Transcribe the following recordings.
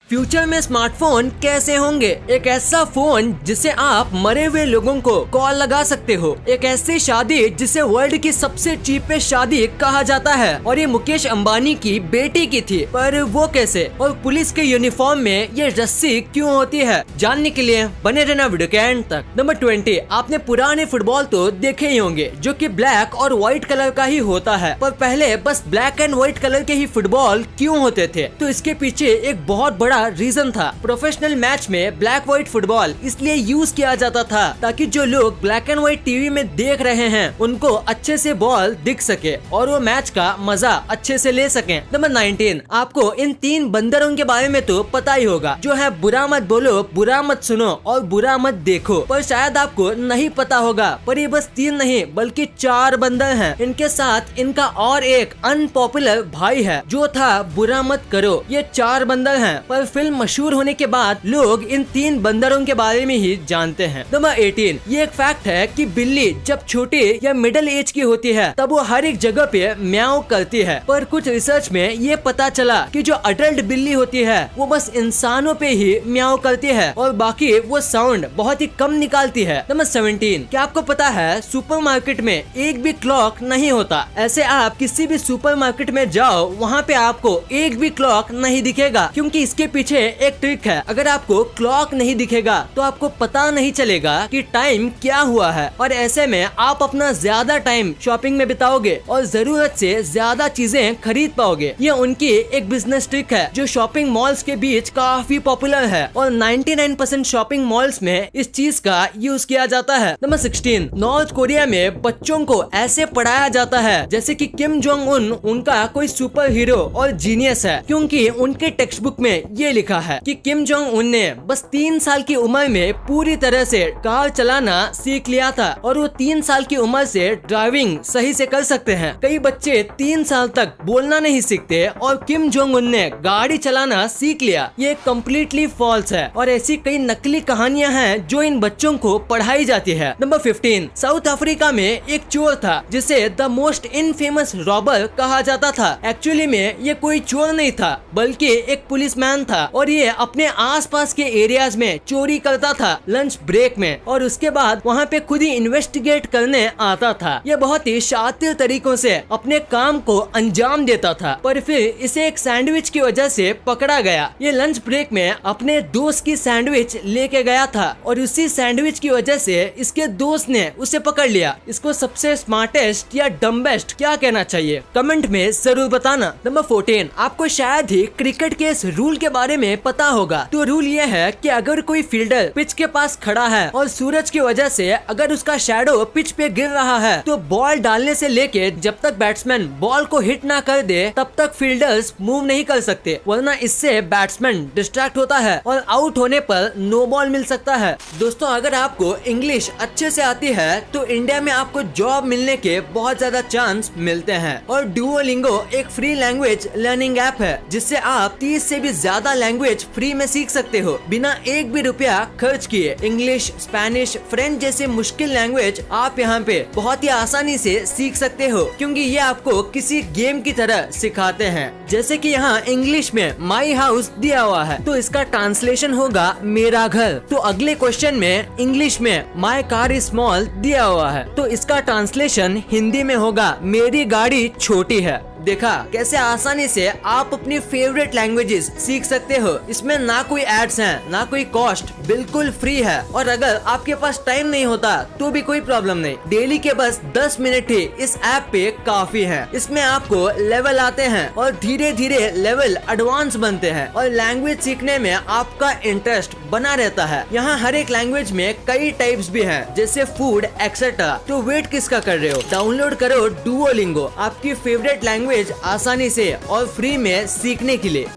Future में smartphone कैसे होंगे? एक ऐसा फोन जिसे आप मरे हुए लोगों को कॉल लगा सकते हो। एक ऐसी शादी जिसे वर्ल्ड की सबसे चीपेस्ट शादी कहा जाता है और ये मुकेश अंबानी की बेटी की थी। पर वो कैसे? और पुलिस के यूनिफॉर्म में ये रस्सी क्यों होती है? जानने के लिए बने रहना वीडियो के एंड तक। नंबर 20, आपने पुराने फुटबॉल तो देखे ही होंगे जो कि ब्लैक और व्हाइट कलर का ही होता है। पर पहले बस ब्लैक एंड व्हाइट कलर के ही फुटबॉल क्यों होते थे? तो इसके पीछे एक बहुत बड़ा रीजन था। प्रोफेशनल मैच में ब्लैक व्हाइट फुटबॉल इसलिए यूज किया जाता था ताकि जो लोग ब्लैक एंड व्हाइट टीवी में देख रहे हैं उनको अच्छे से बॉल दिख सके और वो मैच का मजा अच्छे से ले सकें। नंबर 19, आपको इन 3 बंदरों के बारे में तो पता ही होगा जो है बुरा मत बोलो, बुरा मत सुनो और बुरा मत देखो। पर शायद आपको नहीं पता होगा, पर ये बस 3 नहीं बल्कि 4 बंदर हैं। इनके साथ इनका और एक अनपॉपुलर भाई है जो था बुरा मत करो। ये 4 बंदर हैं, पर फिल्म मशहूर होने के बाद लोग इन 3 बंदरों के बारे में ही जानते हैं। नंबर 18, ये एक फैक्ट है कि बिल्ली जब छोटी या मिडिल एज की होती है तब वो हर एक जगह पे म्याऊ करती है। पर कुछ रिसर्च में ये पता चला कि जो अडल्ट बिल्ली होती है वो बस इंसानों पे ही म्याऊ करती है और बाकी वो साउंड बहुत ही कम निकालती है। नंबर 17, क्या आपको पता है सुपरमार्केट में एक भी क्लॉक नहीं होता। ऐसे आप किसी भी सुपरमार्केट में जाओ, वहाँ पे आपको एक भी क्लॉक नहीं दिखेगा क्योंकि इसके पीछे एक ट्रिक है। अगर आपको क्लॉक नहीं दिखेगा तो आपको पता नहीं चलेगा कि टाइम क्या हुआ है और ऐसे में आप अपना ज्यादा टाइम शॉपिंग में बिताओगे और जरूरत से ज्यादा चीजें खरीद पाओगे। ये उनकी एक बिजनेस ट्रिक है जो शॉपिंग मॉल्स के बीच काफी पॉपुलर है और 99% शॉपिंग मॉल्स में इस चीज का यूज किया जाता है। नंबर 16, नॉर्थ कोरिया में बच्चों को ऐसे पढ़ाया जाता है जैसे कि किम जोंग उन उनका कोई सुपर हीरो और जीनियस है, क्योंकि उनके टेक्स्ट बुक में ये लिखा है कि किम जोंग उन ने बस 3 साल की उम्र में पूरी तरह से कार चलाना सीख लिया था और वो 3 साल की उम्र से ड्राइविंग सही से कर सकते हैं। कई बच्चे 3 साल तक बोलना नहीं सीखते और किम जोंग उन ने गाड़ी चलाना सीख लिया। ये कम्प्लीटली फॉल्स है और ऐसी कई नकली कहानियां हैं जो इन बच्चों को पढ़ाई जाती है। नंबर 15, साउथ अफ्रीका में एक चोर था जिसे द मोस्ट इनफेमस रॉबर कहा जाता था। एक्चुअली में ये कोई चोर नहीं था बल्कि एक पुलिसमैन था और ये अपने आसपास के एरियाज में चोरी करता था लंच ब्रेक में और उसके बाद वहाँ पे खुद ही इन्वेस्टिगेट करने आता था। ये बहुत ही शातिर तरीकों से अपने काम को अंजाम देता था, पर फिर इसे एक सैंडविच की वजह से पकड़ा गया। ये लंच ब्रेक में अपने दोस्त की सैंडविच लेके गया था और उसी सैंडविच की वजह से इसके दोस्त ने उसे पकड़ लिया। इसको सबसे स्मार्टेस्ट या डम्बेस्ट क्या कहना चाहिए? कमेंट में जरूर बताना। नंबर 14, आपको शायद ही क्रिकेट के इस रूल के बारे में पता होगा। तो रूल ये है कि अगर कोई फील्डर पिच के पास खड़ा है और सूरज की वजह से अगर उसका शैडो पिच पे गिर रहा है तो बॉल डालने से लेके जब तक बैट्समैन बॉल को हिट ना कर दे तब तक फील्डर्स मूव नहीं कर सकते, वरना इससे बैट्समैन डिस्ट्रैक्ट होता है और आउट होने पर नो बॉल मिल सकता है। दोस्तों, अगर आपको इंग्लिश अच्छे से आती है तो इंडिया में आपको जॉब मिलने के बहुत ज्यादा चांस मिलते हैं और डुओलिंगो एक फ्री लैंग्वेज लर्निंग ऐप है जिससे आप 30 से भी ज्यादा लैंग्वेज फ्री में सीख सकते हो बिना एक भी रुपया खर्च किए। इंग्लिश, स्पेनिश, फ्रेंच जैसे मुश्किल लैंग्वेज आप यहाँ पे बहुत ही आसानी से सीख सकते हो क्योंकि ये आपको किसी गेम की तरह सिखाते हैं। जैसे कि यहाँ इंग्लिश में माई हाउस दिया हुआ है तो इसका ट्रांसलेशन होगा मेरा घर। तो अगले क्वेश्चन में इंग्लिश में माई कार इज स्मॉल दिया हुआ है तो इसका ट्रांसलेशन हिंदी में होगा मेरी गाड़ी छोटी है। देखा कैसे आसानी से आप अपनी फेवरेट लैंग्वेजेस सीख सकते हो। इसमें ना कोई एड्स हैं, ना कोई कॉस्ट, बिल्कुल फ्री है और अगर आपके पास टाइम नहीं होता तो भी कोई प्रॉब्लम नहीं। डेली के बस 10 मिनट ही इस ऐप पे काफी है। इसमें आपको लेवल आते हैं और धीरे धीरे लेवल एडवांस बनते हैं और लैंग्वेज सीखने में आपका इंटरेस्ट बना रहता है। यहाँ हर एक लैंग्वेज में कई टाइप्स भी हैं जैसे फूड एक्सेट्रा। तो वेट किसका कर रहे हो? डाउनलोड करो डुओलिंगो, आपकी फेवरेट लैंग्वेज आसानी से और फ्री में सीखने के लिए।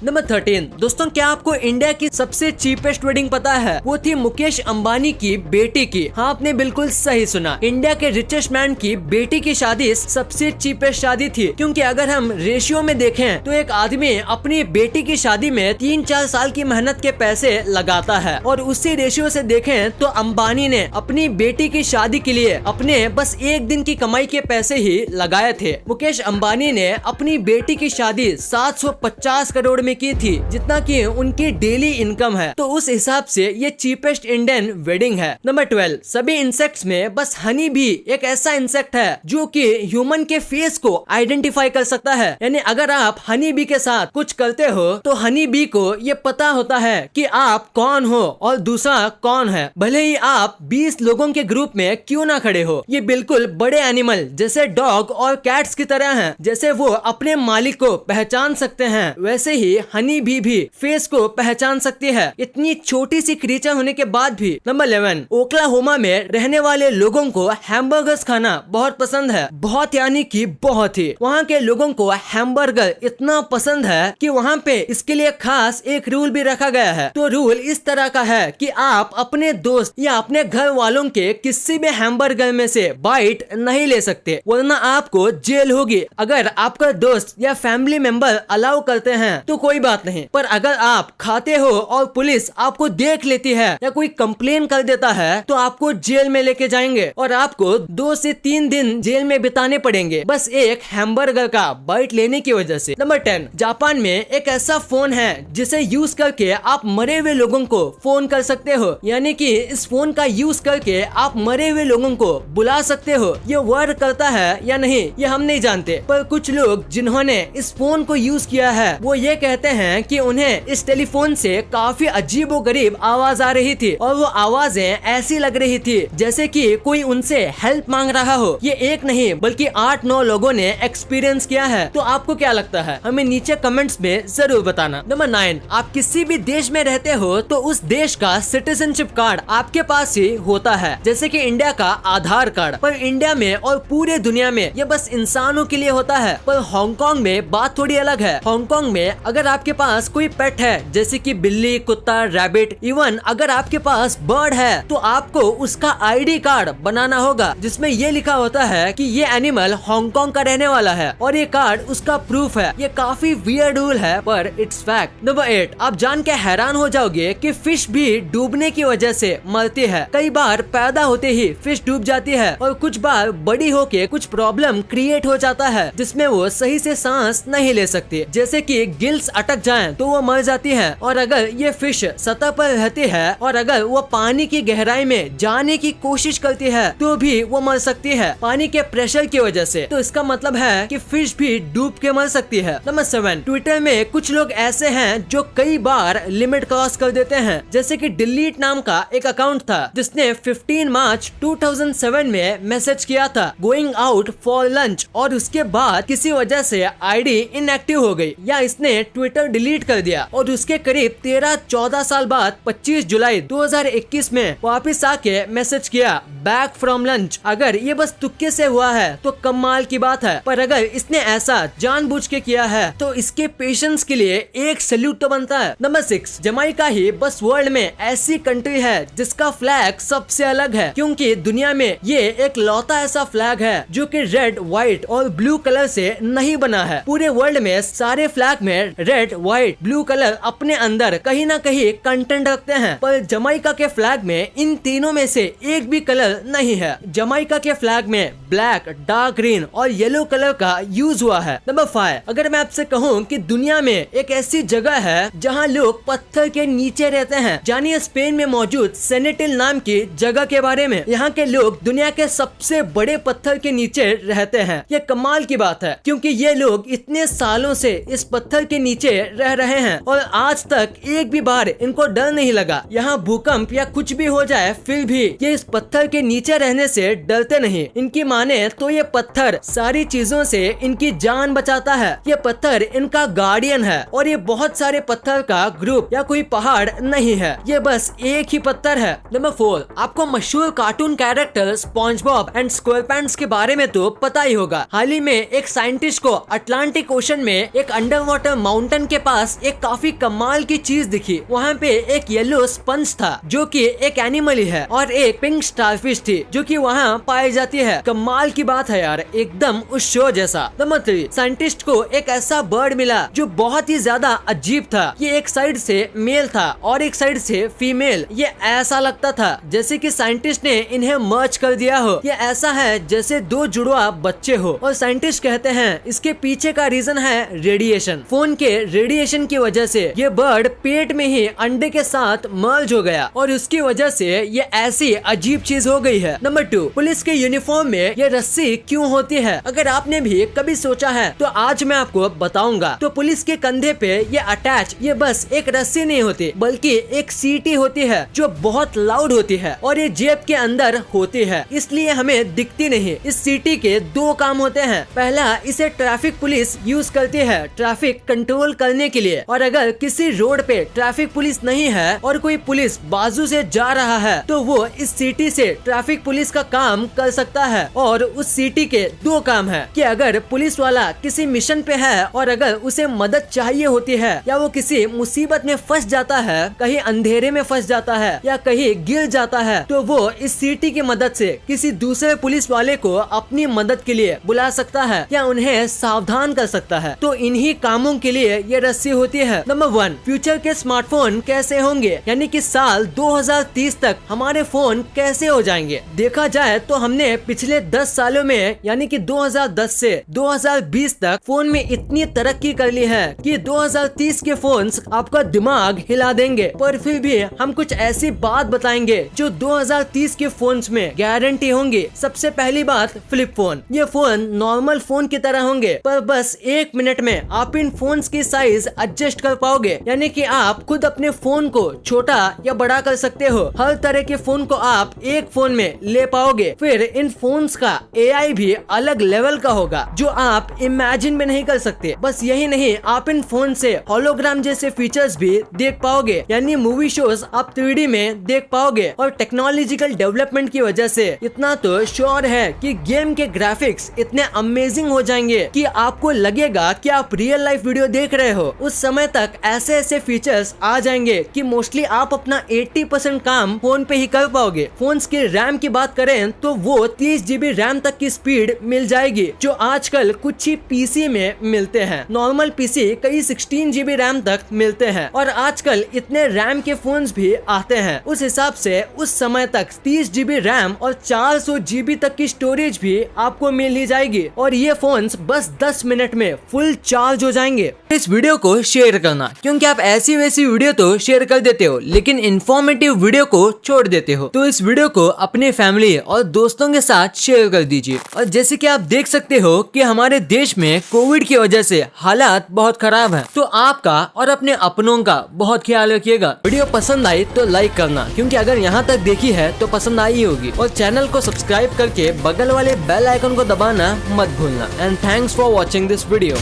नंबर 13, दोस्तों क्या आपको इंडिया की सबसे चीपेस्ट वेडिंग पता है? वो थी मुकेश अंबानी की बेटी की। हाँ, आपने बिल्कुल सही सुना। इंडिया के रिचेस्ट मैन की बेटी की शादी सबसे चीपेस्ट शादी थी क्योंकि अगर हम रेशियो में देखें तो एक आदमी अपनी बेटी की शादी में 3-4 साल की मेहनत के पैसे लगाता है और उसी रेशियो से देखें तो अंबानी ने अपनी बेटी की शादी के लिए अपने बस एक दिन की कमाई के पैसे ही लगाए थे। मुकेश अंबानी ने अपनी बेटी की शादी 750 करोड़ में की थी जितना कि उनकी डेली इनकम है। तो उस हिसाब से ये चीपेस्ट इंडियन वेडिंग है। नंबर 12, सभी इंसेक्ट्स में बस हनी भी एक ऐसा इंसेक्ट है जो कि ह्यूमन के फेस को आइडेंटिफाई कर सकता है। यानी अगर आप हनी बी के साथ कुछ करते हो तो हनी बी को ये पता होता है कि आप कौन हो और दूसरा कौन है, भले ही आप 20 लोगों के ग्रुप में क्यों ना खड़े हो। ये बिल्कुल बड़े एनिमल जैसे डॉग और कैट्स की तरह हैं। जैसे वो अपने मालिक को पहचान सकते हैं वैसे ही हनी बी भी फेस को पहचान सकती है, इतनी छोटी सी क्रीचर होने के बाद भी। नंबर 11, ओक्लाहोमा में रहने वाले लोगों को हैमबर्गर्स खाना बहुत पसंद है। बहुत यानी कि बहुत ही। वहाँ के लोगों को हैमबर्गर इतना पसंद है कि वहाँ पे इसके लिए खास एक रूल भी रखा गया है। तो रूल इस तरह का है कि आप अपने दोस्त या अपने घर वालों के किसी भी हैमबर्गर में से बाइट नहीं ले सकते, वरना आपको जेल होगी। अगर आपका दोस्त या फैमिली मेंबर अलाउ करते हैं तो कोई बात नहीं, पर अगर आप खाते हो और पुलिस आपको देख लेती है या कोई कंप्लेन कर देता है तो आपको जेल में लेके जाएंगे और आपको 2 से 3 दिन जेल में बिताने पड़ेंगे बस एक हैमबर्गर का बाइट लेने की वजह से। नंबर 10, जापान में एक ऐसा फोन है जिसे यूज करके आप मरे हुए लोगों को फोन कर सकते हो। यानी कि इस फोन का यूज करके आप मरे हुए लोगों को बुला सकते हो। ये वर्क करता है या नहीं ये हम नहीं जानते, पर कुछ लोग जिन्होंने इस फोन को यूज किया है वो ये कहते हैं कि उन्हें इस टेलीफोन से काफी अजीबोगरीब आवाज आ रही थी और वो आवाजें ऐसी लग रही थी जैसे कि कोई उनसे हेल्प मांग रहा हो। ये एक नहीं बल्कि 8-9 लोगों ने एक्सपीरियंस किया है। तो आपको क्या लगता है हमें नीचे कमेंट्स में जरूर बताना। नंबर 9, आप किसी भी देश में रहते हो तो उस देश का सिटीजनशिप कार्ड आपके पास ही होता है, जैसे कि इंडिया का आधार कार्ड। पर इंडिया में और पूरे दुनिया में ये बस इंसानों के लिए होता है, पर हांगकांग में बात थोड़ी अलग है। हांगकांग में अगर आपके पास कोई पेट है जैसे कि बिल्ली, कुत्ता, रैबिट, इवन अगर आपके पास बर्ड है तो आपको उसका आईडी कार्ड बनाना होगा जिसमें ये लिखा होता है कि ये एनिमल हांगकांग का रहने वाला है और ये कार्ड उसका प्रूफ है। ये काफी वियर्ड रूल है पर इट्स फैक्ट। नंबर 8, आप जान के हैरान हो जाओगे कि फिश भी डूबने की वजह से मरती है। कई बार पैदा होते ही फिश डूब जाती है और कुछ बार बड़ी होके कुछ प्रॉब्लम क्रिएट हो जाता है जिसमें वो सही से सांस नहीं ले सकती, जैसे कि गिल्स अटक जाएं तो वो मर जाती है। और अगर ये फिश सतह पर रहती है और अगर वो पानी की गहराई में जाने की कोशिश करती है तो भी वो मर सकती है पानी के प्रेशर की वजह से। तो इसका मतलब है कि फिश भी डूब के मर सकती है। नंबर 7, ट्विटर में कुछ लोग ऐसे हैं जो कई बार लिमिट क्रॉस कर देते हैं, जैसे कि डिलीट नाम का एक अकाउंट था जिसने 15 मार्च 2007 में मैसेज किया था गोइंग आउट फॉर लंच और उसके बाद किसी वजह से आईडी इनएक्टिव हो गई या इसने ट्विटर डिलीट कर दिया और उसके करीब 13-14 साल बाद 25 जुलाई 2021 में वापस आके मैसेज किया बैक फ्रॉम लंच। अगर ये बस तुक्के से हुआ है तो कमाल की बात है, पर अगर इसने ऐसा जानबूझ के किया है तो इसके पेशेंस के लिए एक सैल्यूट तो बनता है। नंबर 6, जमाइका ही बस वर्ल्ड में ऐसी कंट्री है जिसका फ्लैग सबसे अलग है, क्योंकि दुनिया में ये एक लौता ऐसा फ्लैग है जो कि रेड, व्हाइट और ब्लू कलर से नहीं बना है। पूरे वर्ल्ड में सारे फ्लैग में रेड, व्हाइट, ब्लू कलर अपने अंदर कहीं ना कहीं कंटेंट रखते हैं, पर जमाइका के फ्लैग में इन तीनों में से एक भी कलर नहीं है। जमाइका के फ्लैग में ब्लैक, डार्क ग्रीन और येलो कलर का यूज हुआ है। नंबर 5, अगर मैं आपसे कहूँ कि दुनिया में एक ऐसी जगह है जहाँ लोग पत्थर के नीचे रहते हैं, जानिए स्पेन में मौजूद सेनेटिल नाम की जगह के बारे में। यहाँ के लोग दुनिया के सबसे बड़े पत्थर के नीचे रहते हैं। ये कमाल की बात है क्योंकि ये लोग इतने सालों से इस पत्थर के नीचे रह रहे हैं और आज तक एक भी बार इनको डर नहीं लगा। यहाँ भूकंप या कुछ भी हो जाए फिर भी ये इस पत्थर के नीचे रहने से डरते नहीं। इनकी माने तो ये पत्थर सारी चीजों से इनकी जान बचाता है। ये पत्थर इनका गार्डियन है और ये बहुत सारे पत्थर का ग्रुप या कोई पहाड़ नहीं है, ये बस एक ही पत्थर है। नंबर 4, आपको मशहूर cartoon character SpongeBob and SquarePants के बारे में तो पता ही होगा। हाल ही में एक साइंटिस्ट को अटलांटिक ओशन में एक अंडर वाटर माउंटेन के पास एक काफी कमाल की चीज दिखी। वहाँ पे एक येलो स्पंज था जो कि एक एनिमल ही है और एक पिंक स्टारफिश थी जो कि वहाँ पाई जाती है। कमाल की बात है यार, एकदम उस शो जैसा। नंबर 3, साइंटिस्ट को एक ऐसा बर्ड मिला जो बहुत ही ज्यादा अजीब था। ये एक साइड से मेल था और एक साइड से फीमेल। ये ऐसा लगता था जैसे कि साइंटिस्ट ने इन्हें मर्ज कर दिया हो। ये ऐसा है जैसे 2 जुड़वा बच्चे हो और साइंटिस्ट कहते हैं इसके पीछे का रीजन है रेडिएशन। फोन के रेडिएशन की वजह से ये बर्ड पेट में ही अंडे के साथ मर्ज हो गया और उसकी वजह से ये ऐसी अजीब चीज हो गई है। नंबर 2, पुलिस के यूनिफॉर्म में ये रस्सी क्यों होती है? अगर आपने भी कभी सोचा है तो आज मैं आपको बताऊंगा। तो पुलिस के कंधे पे ये अटैच ये बस एक रस्सी नहीं होती बल्कि एक सीटी होती है जो बहुत लाउड होती है और ये जेब के अंदर होती है, इसलिए हमें दिखती नहीं। इस सीटी के 2 काम होते हैं। पहला, इसे ट्रैफिक पुलिस यूज करती है ट्रैफिक कंट्रोल करने के लिए, और अगर किसी रोड पे ट्रैफिक पुलिस नहीं है और कोई पुलिस बाजू से जा रहा है तो वो इस सीटी से ट्रैफिक पुलिस का काम कर सकता है। और उस सीटी के 2 काम है कि अगर पुलिस वाला किसी मिशन पे है और अगर उसे मदद चाहिए होती है या वो किसी मुसीबत में फंस जाता है, कहीं अंधेरे में फंस जाता है या कहीं गिर जाता है, तो वो इस सीटी की मदद से किसी दूसरे पुलिस वाले को अपनी मदद के लिए बुला सकता है या उन्हें सावधान कर सकता है। तो इन्हीं कामों के लिए ये रस्सी होती है। नंबर 1, फ्यूचर के स्मार्टफोन कैसे होंगे, यानी कि साल 2030 तक हमारे फोन कैसे हो जाएंगे। देखा जाए तो हमने पिछले 10 सालों में यानी कि 2010 से 2020 तक फोन में इतनी तरक्की कर ली है कि 2030 के फोन्स आपका दिमाग हिला देंगे। पर फिर भी हम कुछ ऐसी बात बताएंगे जो 2030 के फोन्स में गारंटी होंगी। सबसे पहली बात, फ्लिप फोन। ये फोन नॉर्मल फोन की तरह होंगे पर बस 1 मिनट में आप इन फोन्स की साइज एडजस्ट कर पाओगे, यानी कि आप खुद अपने फोन को छोटा या बड़ा कर सकते हो। हर तरह के फोन को आप एक फोन में ले पाओगे। फिर इन फोन्स का AI भी अलग लेवल का होगा जो आप इमेजिन भी नहीं कर सकते। बस यही नहीं, आप इन फोन से होलोग्राम जैसे फीचर्स भी देख पाओगे, यानी मूवी शोज आप 3D में देख पाओगे। और टेक्नोलॉजिकल डेवलपमेंट की वजह से इतना तो श्योर है कि गेम के ग्राफिक्स इतने अमेजिंग हो जाएंगे कि आपको लगेगा कि आप रियल लाइफ वीडियो देख रहे हो। उस समय तक ऐसे ऐसे फीचर्स आ जाएंगे कि मोस्टली आप अपना 80% काम फोन पे ही कर पाओगे। फोन्स के रैम की बात करें तो वो 30 GB रैम तक की स्पीड मिल जाएगी जो आजकल कुछ ही PC में मिलते हैं। नॉर्मल PC कई 16 GB रैम तक मिलते हैं और आजकल इतने रैम के फोन्स भी आते हैं। उस हिसाब से उस समय तक 30 GB रैम और 400 GB तक की स्टोरेज भी आपको मिल ही जाएगी और ये फोन्स बस 10 मिनट में फुल चार्ज हो जाएंगे। इस वीडियो को शेयर करना, क्योंकि आप ऐसी वैसी वीडियो तो शेयर कर देते हो लेकिन इंफॉर्मेटिव वीडियो को छोड़ देते हो। तो इस वीडियो को अपने फैमिली और दोस्तों के साथ शेयर कर दीजिए। और जैसे कि आप देख सकते हो कि हमारे देश में कोविड की वजह से हालात बहुत खराब हैं, तो आपका और अपने अपनों का बहुत ख्याल रखिएगा। वीडियो पसंद आई तो लाइक करना, क्योंकि अगर यहाँ तक देखी है तो पसंद आई होगी। और चैनल को सब्सक्राइब करके बगल वाले बेल आइकन को दबाना मत भूलना। And thanks for watching this video.